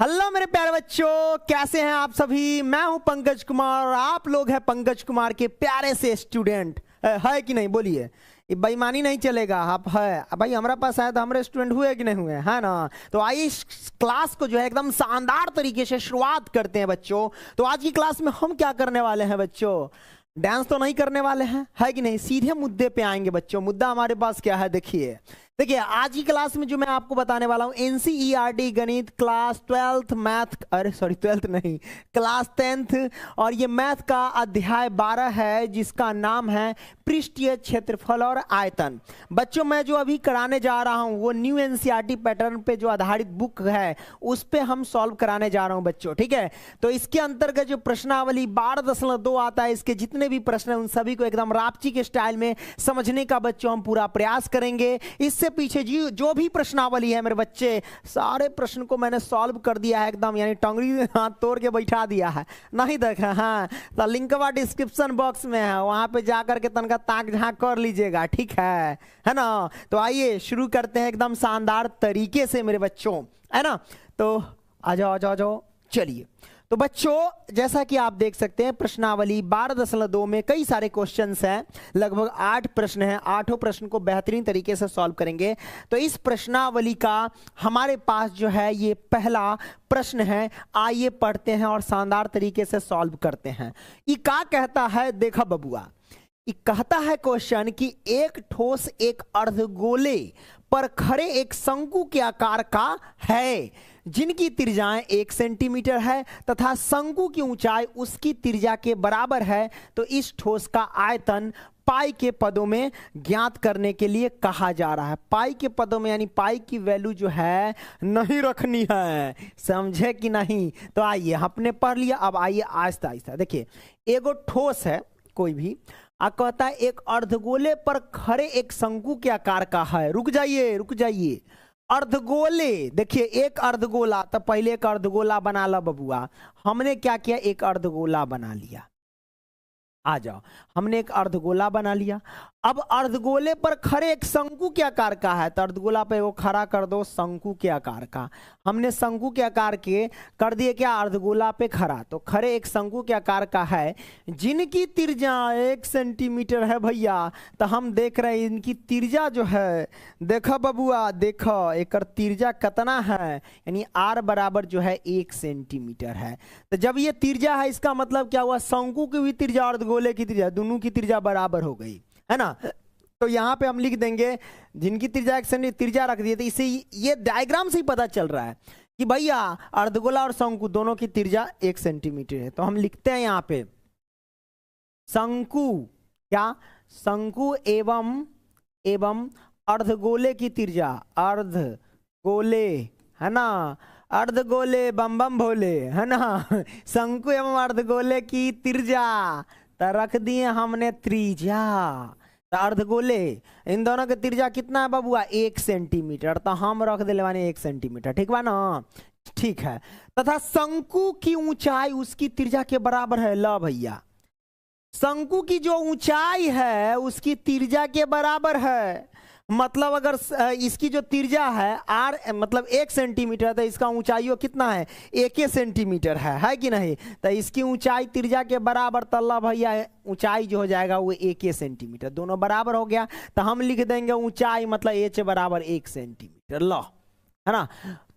Hello मेरे प्यारे बच्चों, कैसे हैं आप सभी। मैं हूं पंकज कुमार और आप लोग हैं पंकज कुमार के प्यारे से स्टूडेंट। है कि नहीं बोलिए, ये बेईमानी नहीं चलेगा। आप है भाई, हमारा पास आया तो हमारे स्टूडेंट हुए कि नहीं हुए, है ना। तो आइए इस क्लास को जो है एकदम शानदार तरीके से शुरुआत करते हैं बच्चों। तो आज की क्लास में हम क्या करने वाले हैं बच्चों, डांस तो नहीं करने वाले हैं, है कि नहीं। सीधे मुद्दे पे आएंगे बच्चों। मुद्दा हमारे पास क्या है, देखिए देखिए आज की क्लास में जो मैं आपको बताने वाला हूं, एनसीईआरटी गणित क्लास 12th मैथ, अरे सॉरी 12th नहीं, क्लास 10th, और ये मैथ का अध्याय 12 है जिसका नाम है पृष्ठीय क्षेत्रफल और आयतन। बच्चों मैं जो अभी कराने जा रहा हूं वो न्यू एनसीईआरटी पैटर्न पे जो आधारित बुक है उस पे हम सॉल्व कराने जा रहा हूं बच्चों, ठीक है। तो इसके अंतर्गत जो प्रश्नावली 12.2 आता है, इसके जितने भी प्रश्न हैं उन सभी को एकदम रापची के स्टाइल में समझने का बच्चों हम पूरा प्रयास करेंगे। इससे पीछे जी जो भी प्रश्नावली है मेरे बच्चे, सारे प्रश्न को मैंने सॉल्व कर दिया है एकदम, यानी टंगड़ी हाथ तोड़ के बैठा दिया है। नहीं देखा, हाँ तो लिंकवा डिस्क्रिप्शन बॉक्स में है, वहां पे जाकर के तनका ताक झांक कर लीजिएगा, ठीक है ना। तो आइए शुरू करते हैं एकदम शानदार तरीके से मेरे बच्चों, है ना। तो आ जाओ आ जाओ आ जाओ, चलिए। तो बच्चों जैसा कि आप देख सकते हैं प्रश्नावली 12.2 में कई सारे क्वेश्चंस हैं, लगभग 8 प्रश्न हैं। 8 प्रश्न को बेहतरीन तरीके से सॉल्व करेंगे। तो इस प्रश्नावली का हमारे पास जो है ये पहला प्रश्न है, आइए पढ़ते हैं और शानदार तरीके से सॉल्व करते हैं। ये क्या कहता है, देखा बबुआ, ये कहता है क्वेश्चन कि एक ठोस एक अर्धगोले पर खड़े एक शंकु के आकार का है जिनकी त्रिज्याएं 1 सेंटीमीटर है तथा शंकु की ऊंचाई उसकी त्रिज्या के बराबर है। तो इस ठोस का आयतन पाई के पदों में ज्ञात करने के लिए कहा जा रहा है। पाई के पदों में यानी पाई की वैल्यू जो है नहीं रखनी है, समझे कि नहीं। तो आइए हमने पढ़ लिया, अब आइए आहिस्ता आहिस्ता देखिए। एगो ठोस है कोई भी, कहता है एक अर्धगोले पर खड़े एक शंकु के आकार का है। रुक जाइए रुक जाइए, अर्धगोले देखिए, एक अर्धगोला, तो पहले एक अर्धगोला बना ला बबुआ। हमने क्या किया, एक अर्धगोला बना लिया। आ जाओ, हमने एक अर्धगोला बना लिया। अब अर्धगोले पर खड़े एक शंकु के आकार का है, तो अर्धगोला पे वो खड़ा कर दो शंकु के आकार का। हमने शंकु के आकार के कर दिए क्या, अर्धगोला पे खड़ा, तो खड़े एक शंकु के आकार का है जिनकी त्रिज्या 1 सेंटीमीटर है भैया। तो हम देख रहे हैं इनकी त्रिज्या जो है, देखो बबुआ देखो एक त्रिज्या कितना है, यानी आर बराबर जो है 1 सेंटीमीटर है। तो जब ये त्रिज्या है इसका मतलब क्या हुआ, शंकु की भी त्रिज्या और गोले की त्रिज्या, दोनों की त्रिज्या बराबर हो गई, है ना। तो यहां पे हम लिख देंगे जिनकी त्रिज्या 1 सेंटीमीटर, त्रिज्या रख दिए। तो इससे ये डायग्राम से ही पता चल रहा है कि भैया अर्धगोला और शंकु दोनों की त्रिज्या 1 सेंटीमीटर है। तो हम लिखते हैं यहां पे शंकु, क्या, शंकु एवं अर्धगोले की त्रिज्या, अर्धगोले, है ना, अर्धगोले बम बम भोले, है ना। शंकु एवं अर्धगोले की त्रिज्या, तो रख दिए हमने त्रिज्या। तो अर्धगोले इन दोनों की त्रिज्या कितना है बबुआ, 1 सेंटीमीटर। तो हम रख दिले माने 1 सेंटीमीटर, ठीक बा ना, ठीक है। तथा शंकु की ऊंचाई उसकी त्रिज्या के बराबर है। ला भैया, शंकु की जो ऊंचाई है उसकी त्रिज्या के बराबर है। मतलब अगर इसकी जो त्रिज्या है आर मतलब 1 सेंटीमीटर, तो इसका ऊंचाई कितना है, 1 सेंटीमीटर है कि नहीं। तो इसकी ऊंचाई त्रिज्या के बराबर, तल्ला भैया ऊंचाई जो हो जाएगा वो 1 सेंटीमीटर, दोनों बराबर हो गया। तो हम लिख देंगे ऊंचाई मतलब एच बराबर 1 सेंटीमीटर, लो, है ना,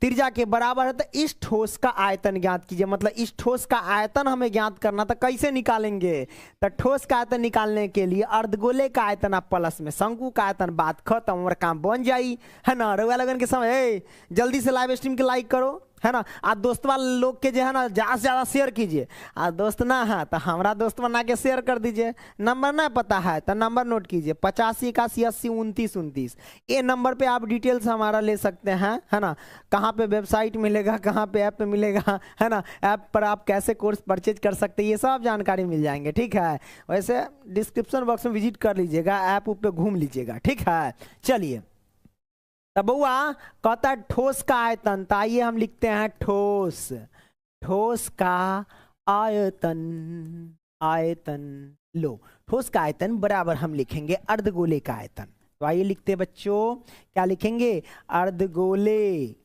त्रिज्या के बराबर है। तो इस ठोस का आयतन ज्ञात कीजिए, मतलब इस ठोस का आयतन हमें ज्ञात करना। तो कैसे निकालेंगे, तो ठोस का आयतन निकालने के लिए अर्धगोले का आयतन आप प्लस में शंकु का आयतन, बात खत्म और काम बन जाई, है ना। रउआ लगन के समय जल्दी से लाइव स्ट्रीम के लाइक करो, है ना। आज दोस्त वाले लोग के जो है ना ज़्यादा से ज़्यादा शेयर कीजिए। आज दोस्त ना है तो हमारा दोस्त बना के शेयर कर दीजिए। नंबर ना पता है तो नंबर नोट कीजिए 85 81 80 29 29। ये नंबर पे आप डिटेल्स हमारा ले सकते हैं, है ना। कहाँ पे वेबसाइट मिलेगा, कहाँ पे ऐप पे मिलेगा, है ना, ऐप पर आप कैसे कोर्स परचेज कर सकते हैं, ये सब जानकारी मिल जाएंगे, ठीक है। वैसे डिस्क्रिप्शन बॉक्स में विजिट कर लीजिएगा, ऐप पे घूम लीजिएगा, ठीक है। चलिए, तब बउआ कहता है ठोस का आयतन, तो आइए हम लिखते हैं ठोस का आयतन, लो, ठोस का आयतन बराबर हम लिखेंगे अर्धगोले का आयतन। तो आइए लिखते हैं बच्चों, क्या लिखेंगे, अर्धगोले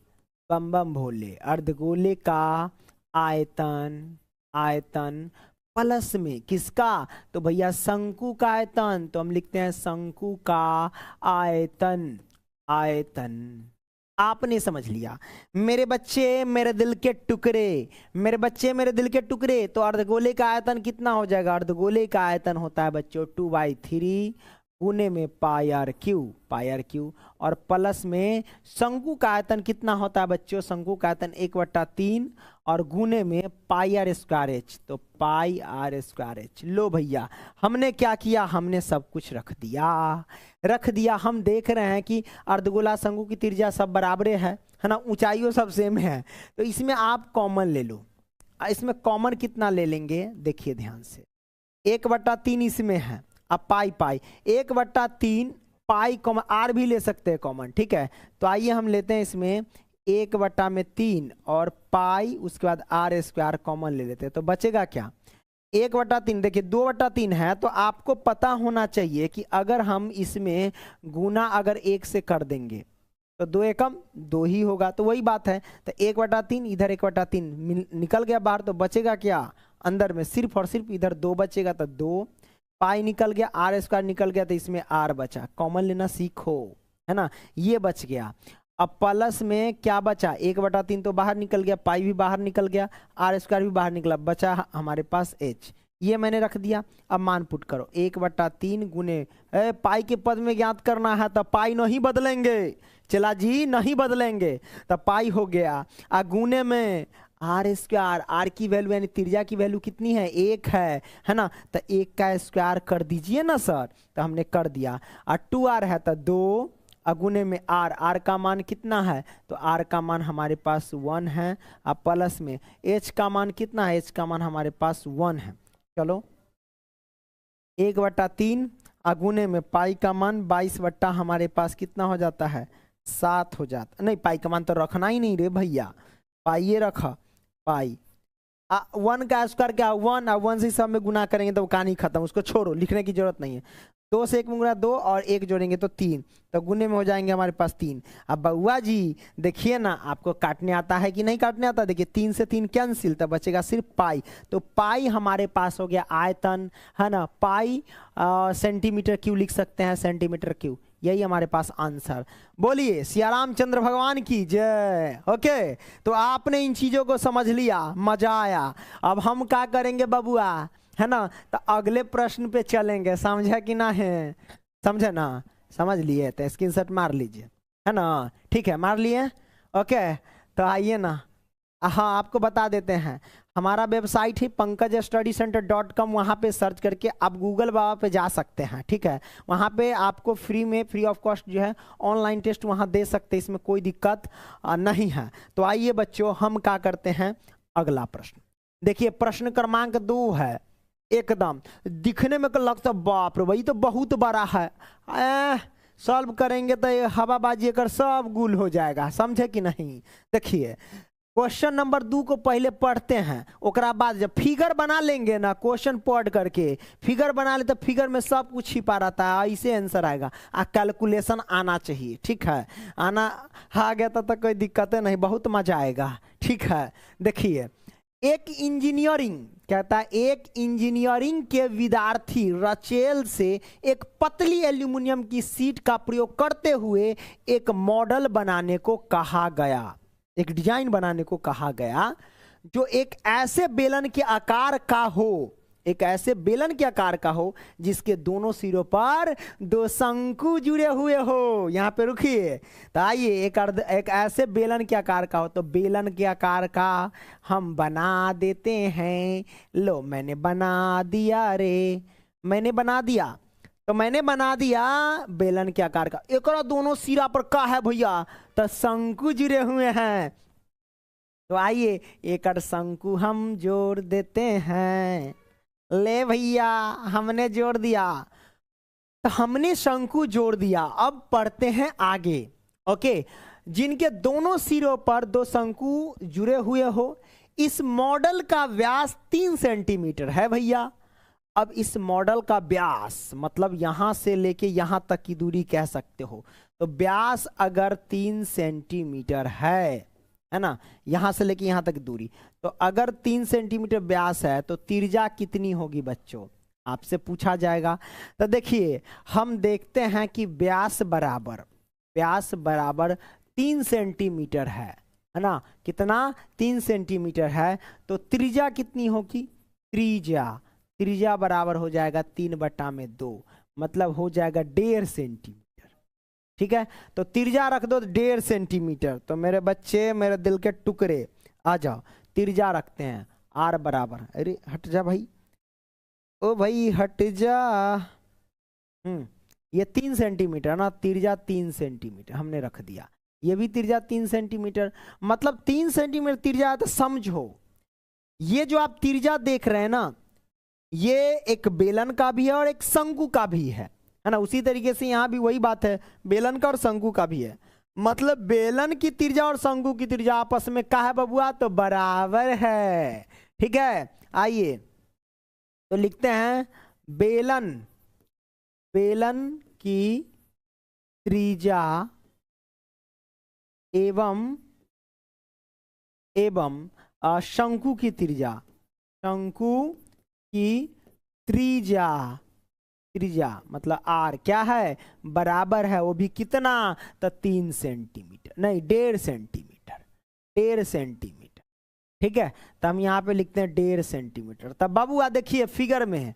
बम बम भोले, अर्धगोले का आयतन, आयतन प्लस में किसका, तो भैया शंकु का आयतन, तो हम लिखते हैं शंकु का आयतन, आयतन। आपने समझ लिया। मेरे बच्चे मेरे दिल के टुकड़े, मेरे बच्चे मेरे दिल के टुकड़े, तो अर्धगोले का आयतन कितना हो जाएगा, अर्धगोले का आयतन होता है बच्चों 2/3 गुने में pi r cube, pi r cube, और प्लस में शंकु का आयतन कितना होता है बच्चों, शंकु का आयतन 1/3 और गुने में पाई आर स्क्वायर एच, तो पाई आर स्क्वायर एच। लो भैया हमने क्या किया, हमने सब कुछ रख दिया, रख दिया। हम देख रहे हैं कि अर्धगोला शंकु की त्रिज्या सब बराबरे है ना, ऊंचाइयों सब सेम है, तो इसमें आप कॉमन ले लो। इसमें कॉमन कितना ले लेंगे, देखिए ध्यान से, 1/3 इसमें है, अब पाई पाई 1/3 पाई कॉमन, आर भी ले सकते हैं कॉमन, ठीक है। तो आइए हम लेते हैं इसमें 1/3 और पाई, उसके बाद आर स्क्वायर कॉमन ले लेते हैं, तो बचेगा क्या 1/3। देखिए 2/3 है, तो आपको पता होना चाहिए कि अगर हम इसमें गुना अगर 1 से कर देंगे तो 2 एकम 2 ही होगा, तो वही बात है। तो 1/3 इधर 1/3 निकल गया बाहर, तो बचेगा क्या अंदर में, सिर्फ और सिर्फ इधर 2 बचेगा, तो 2 पाई निकल गया, आर स्क्वायर निकल गया, तो इसमें आर बचा, कॉमन लेना सीखो, है ना, ये बच गया। अब प्लस में क्या बचा, 1/3 तो बाहर निकल गया, पाई भी बाहर निकल गया, आर स्क्वायर भी बाहर निकला, बचा हमारे पास एच, ये मैंने रख दिया। अब मान पुट करो 1/3 गुने पाई के पद में ज्ञात करना है, तो पाई नहीं बदलेंगे, चला जी नहीं बदलेंगे, तो पाई हो गया, और गुने में आर स्क्वायर, आर की वैल्यू यानी त्रिज्या की वैल्यू कितनी है 1 है ना, तो 1 का स्क्वायर कर दीजिए ना सर, तो हमने कर दिया। और 2r है तो 2 अगुने में आर, आर का मान कितना है, तो आर का मान हमारे पास 1 है, और प्लस में एच का मान कितना है, एच का मान हमारे पास 1 है। चलो 1/3 अगुने में पाई का मान 22 हमारे पास कितना हो जाता है 7 हो जाता, नहीं पाई का मान तो रखना ही नहीं रे भैया, पाई ये रखा, पाई 1 का स्क्वायर क्या 1, और 1 से सब में गुना करेंगे तो कहानी खत्म, उसको छोड़ो, लिखने की जरूरत नहीं है। 2 से 1 में गुना 2 और 1 जोड़ेंगे तो 3, तो गुने में हो जाएंगे हमारे पास 3। अब बउआ जी देखिए ना, आपको काटने आता है कि नहीं काटने आता, देखिए 3 से 3 कैंसिल, तो बचेगा सिर्फ पाई, तो पाई हमारे पास हो गया आयतन, है ना, पाई सेंटीमीटर क्यूब लिख सकते हैं, सेंटीमीटर क्यूब, यही हमारे पास आंसर। बोलिए सियाराम चंद्र भगवान की जय। ओके, तो आपने इन चीजों को समझ लिया, मजा आया। अब हम क्या करेंगे बबुआ, है ना, तो अगले प्रश्न पे चलेंगे, समझा कि ना है, समझे ना, समझ लिए तो स्क्रीनशॉट मार लीजिए, है ना, ठीक है मार लिए। ओके, तो आइए ना, हाँ आपको बता देते हैं, हमारा वेबसाइट है pankajstudycenter.com, वहाँ पे सर्च करके आप गूगल बाबा पे जा सकते हैं, ठीक है। वहाँ पे आपको फ्री में, फ्री ऑफ कॉस्ट जो है ऑनलाइन टेस्ट वहाँ दे सकते हैं, इसमें कोई दिक्कत नहीं है। तो आइए बच्चों हम क्या करते हैं, अगला प्रश्न देखिए, प्रश्न क्रमांक 2 है, एकदम दिखने में लगता बाप रे भाई तो बहुत बड़ा है, सॉल्व करेंगे तो ये हवाबाजी कर सब गुल हो जाएगा, समझे कि नहीं। देखिए क्वेश्चन नंबर 2 को पहले पढ़ते हैं, ओकरा बाद जब फिगर बना लेंगे ना, क्वेश्चन पढ़ करके फिगर बना ले तो फिगर में सब कुछ छिपा रहता है, ऐसे आंसर आएगा, आ कैलकुलेशन आना चाहिए, ठीक है, आना आ गया तो कोई दिक्कत नहीं, बहुत मजा आएगा, ठीक है। देखिए एक इंजीनियरिंग कहता है, एक इंजीनियरिंग के विद्यार्थी रचेल से एक पतली एल्यूमिनियम की सीट का प्रयोग करते हुए एक मॉडल बनाने को कहा गया, एक डिजाइन बनाने को कहा गया जो एक ऐसे बेलन के आकार का हो, एक ऐसे बेलन के आकार का हो जिसके दोनों सिरों पर 2 शंकु जुड़े हुए हो। यहाँ पे रुकिए, तो आइए एक ऐसे बेलन के आकार का हो, तो बेलन के आकार का हम बना देते हैं। लो मैंने बना दिया रे, मैंने बना दिया, तो मैंने बना दिया बेलन के आकार का, एक दोनों सिरा पर का है भैया, तो शंकु जुड़े हुए हैं। तो आइए एक शंकु हम जोड़ देते हैं, ले भैया हमने जोड़ दिया, तो हमने शंकु जोड़ दिया। अब पढ़ते हैं आगे। ओके, जिनके दोनों सिरों पर 2 शंकु जुड़े हुए हो, इस मॉडल का व्यास 3 सेंटीमीटर है भैया। अब इस मॉडल का व्यास मतलब यहां से लेके यहां तक की दूरी कह सकते हो, तो व्यास अगर 3 सेंटीमीटर है है ना, यहां से लेके यहां तक दूरी। तो अगर 3 सेंटीमीटर व्यास है तो त्रिज्या कितनी होगी बच्चों, आपसे पूछा जाएगा। तो देखिए हम देखते हैं कि व्यास बराबर 3 सेंटीमीटर है ना, कितना 3 सेंटीमीटर है। तो त्रिज्या कितनी होगी, त्रिज्या बराबर हो जाएगा 3/2, मतलब हो जाएगा 1.5 सेंटीमीटर। ठीक है, तो त्रिज्या रख दो 1.5 सेंटीमीटर। तो मेरे बच्चे, मेरे दिल के टुकड़े, आ जाओ, त्रिज्या रखते हैं r बराबर, अरे हट जा भाई, ओ भाई हट जा। ये 3 सेंटीमीटर ना, त्रिज्या 3 सेंटीमीटर हमने रख दिया, ये भी त्रिज्या 3 सेंटीमीटर, मतलब 3 सेंटीमीटर त्रिज्या है। तो समझो ये जो आप त्रिज्या देख रहे हैं ना, ये एक बेलन का भी है और एक शंकु का भी है ना। उसी तरीके से यहां भी वही बात है, बेलन का और शंकु का भी है। मतलब बेलन की त्रिज्या और शंकु की त्रिज्या आपस में क्या है बबुआ, तो बराबर है। ठीक है, आइए तो लिखते हैं बेलन की त्रिज्या एवं शंकु की त्रिज्या, त्रिज्या मतलब r क्या है, बराबर है, वो भी कितना, तो 3 सेंटीमीटर, नहीं 1.5 सेंटीमीटर, 1.5 सेंटीमीटर। ठीक है, तो हम यहाँ पे लिखते हैं 1.5 सेंटीमीटर। तब बाबू देखिए फिगर में है,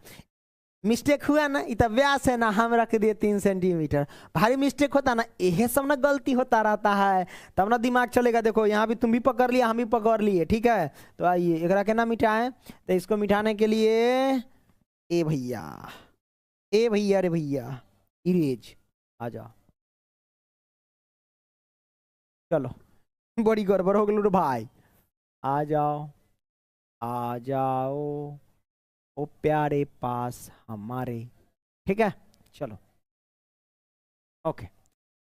मिस्टेक हुआ ना, इतना व्यास है ना, हम रख दिए 3 सेंटीमीटर। भारी मिस्टेक होता ना, यह सब ना गलती होता रहता है, तब ना दिमाग चलेगा। देखो यहाँ भी तुम भी पकड़ लिया, हम भी पकड़ लिए। ठीक है, तो आइए एकरा के ना मिटाएं। तो इसको मिटाने के लिए ए भैया अरे भैया इरेज आ जाओ। चलो बड़ी गड़बड़ हो गई भाई, आ जाओ ओ प्यारे पास हमारे। ठीक है, चलो ओके।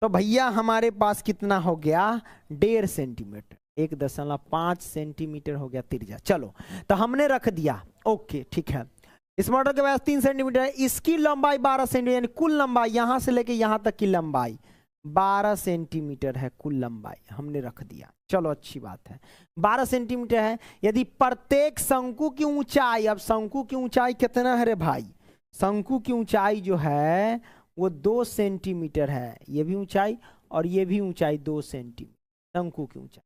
तो भैया हमारे पास कितना हो गया, 1.5 सेंटीमीटर, 1.5 सेंटीमीटर हो गया त्रिज्या। चलो तो हमने रख दिया, ओके ठीक है। इस मॉडल के पास 3 सेंटीमीटर है, इसकी लंबाई 12 सेंटीमीटर, यानी कुल लंबाई यहां से लेके यहां तक की लंबाई 12 सेंटीमीटर है, कुल लंबाई हमने रख दिया। चलो अच्छी बात है, 12 सेंटीमीटर है। यदि प्रत्येक शंकु की ऊंचाई, अब शंकु की ऊंचाई कितना है रे भाई, शंकु की ऊंचाई जो है वो 2 सेंटीमीटर है, ये भी ऊंचाई और ये भी ऊंचाई 2 सेंटीमीटर, शंकु की ऊंचाई।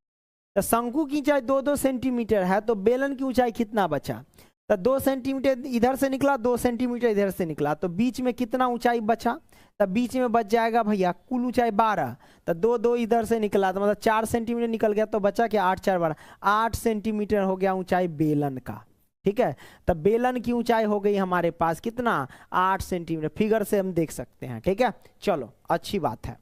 तो शंकु की ऊंचाई 2-2 सेंटीमीटर है, तो बेलन की ऊंचाई कितना बचा, तो 2 सेंटीमीटर इधर से निकला, 2 सेंटीमीटर इधर से निकला, तो बीच में कितना ऊंचाई बचा, तब बीच में बच जाएगा भैया कुल ऊंचाई 12, तो 2-2 इधर से निकला, तो मतलब 4 सेंटीमीटर निकल गया, तो बचा क्या 8-4-12, 8 सेंटीमीटर हो गया ऊंचाई बेलन का। ठीक है, तब बेलन की ऊंचाई हो गई हमारे पास कितना, 8 सेंटीमीटर, फिगर से हम देख सकते हैं। ठीक है, चलो अच्छी बात है,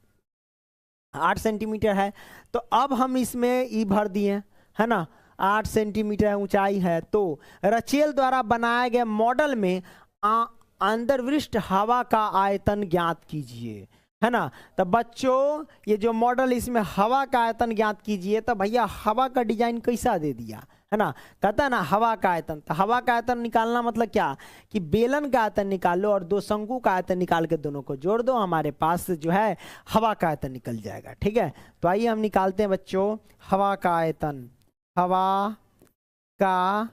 8 सेंटीमीटर है। तो अब हम इसमें ई भर दिए, है ना, 8 सेंटीमीटर ऊंचाई है। तो रचेल द्वारा बनाए गए मॉडल में अंतर्वृष्ट हवा का आयतन ज्ञात कीजिए, है ना। तो बच्चों ये जो मॉडल, इसमें हवा का आयतन ज्ञात कीजिए, तो भैया हवा का डिजाइन कैसा दे दिया, है ना, कहता है ना हवा का आयतन। तो हवा का आयतन निकालना मतलब क्या, कि बेलन का आयतन निकालो और 2 शंकु का आयतन निकाल के दोनों को जोड़ दो, हमारे पास जो है हवा का आयतन निकल जाएगा। ठीक है, तो आइए हम निकालते हैं बच्चों हवा का आयतन, हवा का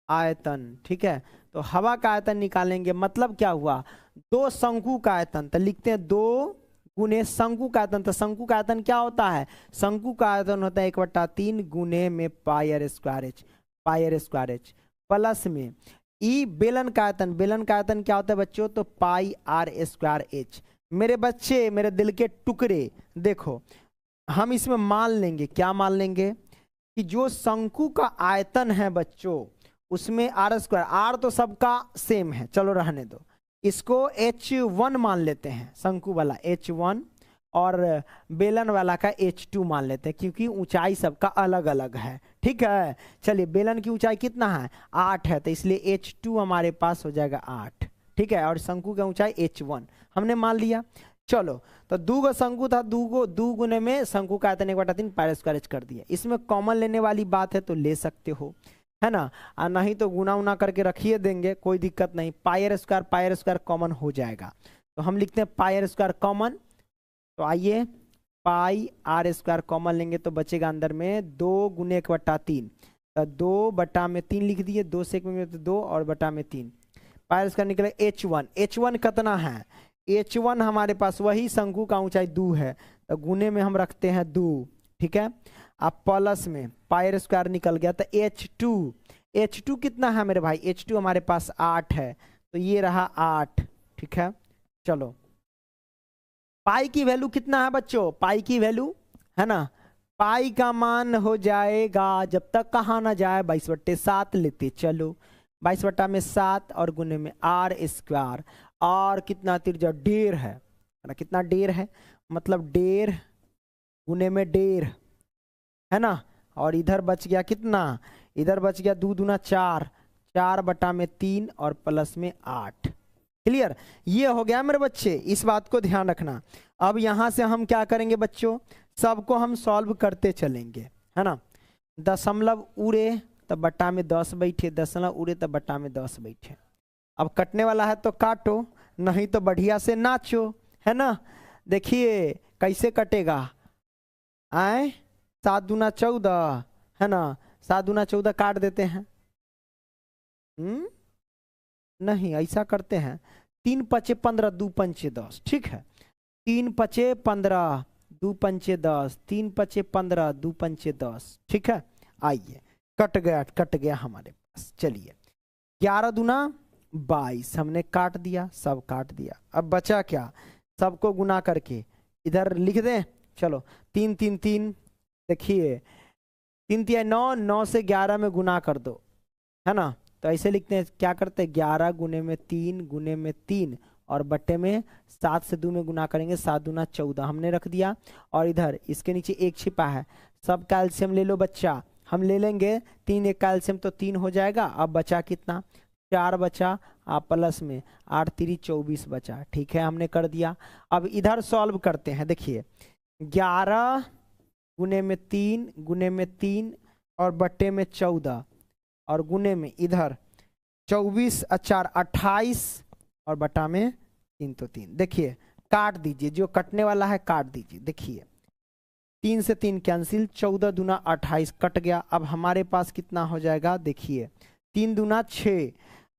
आयतन। ठीक है, तो हवा का आयतन निकालेंगे, मतलब क्या हुआ, 2 शंकु का आयतन, तो लिखते हैं 2 गुने शंकु का आयतन। तो शंकु का आयतन क्या होता है, शंकु का आयतन होता है 1/3 गुने में पाई स्क्वायर एच प्लस में ई बेलन का आयतन, बेलन का आयतन क्या होता है बच्चों, तो पाई आर स्क्वायर एच। मेरे बच्चे, मेरे दिल के टुकड़े, देखो हम इसमें मान लेंगे, क्या मान लेंगे, कि जो शंकु का आयतन है बच्चों उसमें आर स्क्वायर, आर तो सबका सेम है, चलो रहने दो, इसको H1 मान लेते हैं, शंकु वाला H1 और बेलन वाला का H2 मान लेते हैं, क्योंकि ऊंचाई सबका अलग अलग है। ठीक है, चलिए बेलन की ऊंचाई कितना है 8 है, तो इसलिए H2 हमारे पास हो जाएगा 8। ठीक है, और शंकु की ऊंचाई H1 हमने मान लिया। चलो तो 2 शंकु था, 2 गुने में शंकु का आयतन 1/3 पाई स्क्वायर एच कर दिया। इसमें कॉमन लेने वाली बात है तो ले सकते हो, है ना, नहीं तो गुना उना करके रखिए देंगे, कोई दिक्कत नहीं। पाई स्क्वायर कॉमन हो जाएगा, तो हम लिखते हैं पाई स्क्वायर कॉमन। तो आइए पाई आर स्क्वायर कॉमन लेंगे तो बचेगा अंदर में 2 गुने 1/3, तो 2/3 लिख दिए, 2 से 1 में तो 2 और बटा में 3, पाई स्क्वायर निकले h1। h1 कितना है? h1 हमारे पास वही शंकु का ऊंचाई 2 है, तो गुने में हम रखते हैं 2, ठीक है। अब प्लस में पाई स्क्वायर निकल गया, तो h2 कितना है मेरे भाई? h2 हमारे पास 8 है, तो ये रहा 8, ठीक है। चलो पाई की वैल्यू कितना है बच्चों? पाई की वैल्यू है ना, पाई का मान हो जाएगा जब तक कहाँ ना जाए 22/7 लेते चलो, 22/7 और गुने में आर स्क्वायर, और कितना त्रिज्या? 1.5 है ना, कितना 1.5 है मतलब 1.5 गुने में 1.5 है ना, और इधर बच गया कितना? इधर बच गया 2 दूना 4, 4/3 और प्लस में 8। क्लियर? ये हो गया मेरे बच्चे, इस बात को ध्यान रखना। अब यहां से हम क्या करेंगे बच्चों? सबको हम सॉल्व करते चलेंगे, है ना। दशमलव उड़े तब बटा में 10 बैठे, दशमलव उड़े तब बटा में 10 बैठे। अब कटने वाला है तो काटो, नहीं तो बढ़िया से नाचो, है ना। देखिए कैसे कटेगा, आए 7 दूना 14 है ना, 7 दूना 14 काट देते हैं। नहीं ऐसा करते हैं, 3 पचे 15, 2 पंचे 10, ठीक है। 3 पचे 15, 2 पंचे 10, 3 पचे 15, 2 पंचे 10, ठीक है। आइए कट गया हमारे पास। चलिए 11 दूना 22 हमने काट दिया, सब काट दिया। अब बचा क्या? सबको गुना करके इधर लिख दें, चलो 3 3 3, देखिए 3 3 9, 9 से 11 में गुना कर दो, है ना। तो ऐसे लिखते हैं, क्या करते हैं? 11 गुने में 3 गुने में 3 और बट्टे में 7 से 2 में गुना करेंगे, 7 दूना 14 हमने रख दिया। और इधर इसके नीचे 1 छिपा है, सब का एलसीएम ले लो बच्चा, हम ले लेंगे 3 1 का एलसीएम तो 3 हो जाएगा। अब बचा कितना? 4 बचा, आप प्लस में 8 3 24 बचा, ठीक है हमने कर दिया। अब इधर सॉल्व करते हैं, देखिए 11 गुने में 3 गुने में 3 और बट्टे में 14 और गुने में इधर 24 4 28 और बटा में 3 तो 3। देखिए काट दीजिए, जो कटने वाला है काट दीजिए। देखिए 3 से 3 कैंसिल, 14 दूना 28 कट गया। अब हमारे पास कितना हो जाएगा? देखिए 3 दूना 6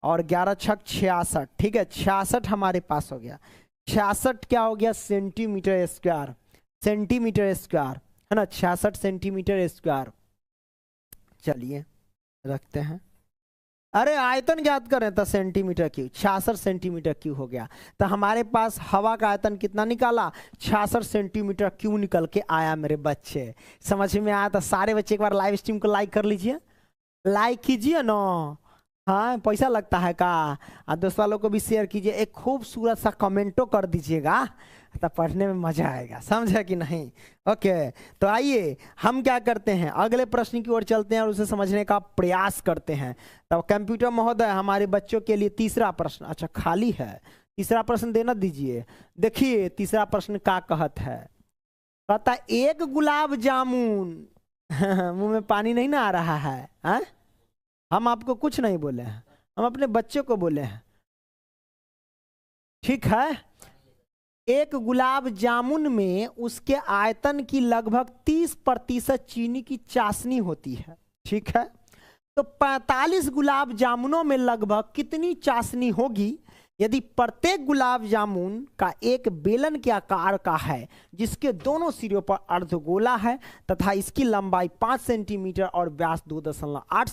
और 11 छक 66, ठीक है 66 हमारे पास हो गया। 66 क्या हो गया? सेंटीमीटर स्क्वायर, सेंटीमीटर स्क्वायर है ना, 66 सेंटीमीटर स्क्वायर। चलिए रखते हैं, अरे आयतन ज्ञात करें तो सेंटीमीटर क्यूब, 66 सेंटीमीटर क्यूब हो गया। तो हमारे पास हवा का आयतन कितना निकाला? 66 सेंटीमीटर क्यूब निकल के आया मेरे बच्चे। समझ में आया? तो सारे बच्चे एक बार लाइव स्ट्रीम को लाइक कर लीजिए, लाइक कीजिए ना, हाँ पैसा लगता है का। और दोस्त वालों को भी शेयर कीजिए, एक खूबसूरत सा कमेंटो कर दीजिएगा, तो पढ़ने में मजा आएगा, समझे कि नहीं? ओके, तो आइए हम क्या करते हैं, अगले प्रश्न की ओर चलते हैं और उसे समझने का प्रयास करते हैं। तो कंप्यूटर महोदय हमारे बच्चों के लिए तीसरा प्रश्न, अच्छा खाली है, तीसरा प्रश्न देना दीजिए। देखिए तीसरा प्रश्न क्या कहत है, कहता एक गुलाब जामुन मुंह में पानी नहीं ना आ रहा है, हा? हम आपको कुछ नहीं बोले हैं, हम अपने बच्चों को बोले हैं, ठीक है। एक गुलाब जामुन में उसके आयतन की लगभग 30% चीनी की चाशनी होती है, ठीक है। तो 45 गुलाब जामुनों में लगभग कितनी चाशनी होगी यदि प्रत्येक गुलाब जामुन का एक बेलन के आकार का है, जिसके दोनों सिरों पर अर्धगोला है तथा इसकी लंबाई 5 सेंटीमीटर और व्यास 2.8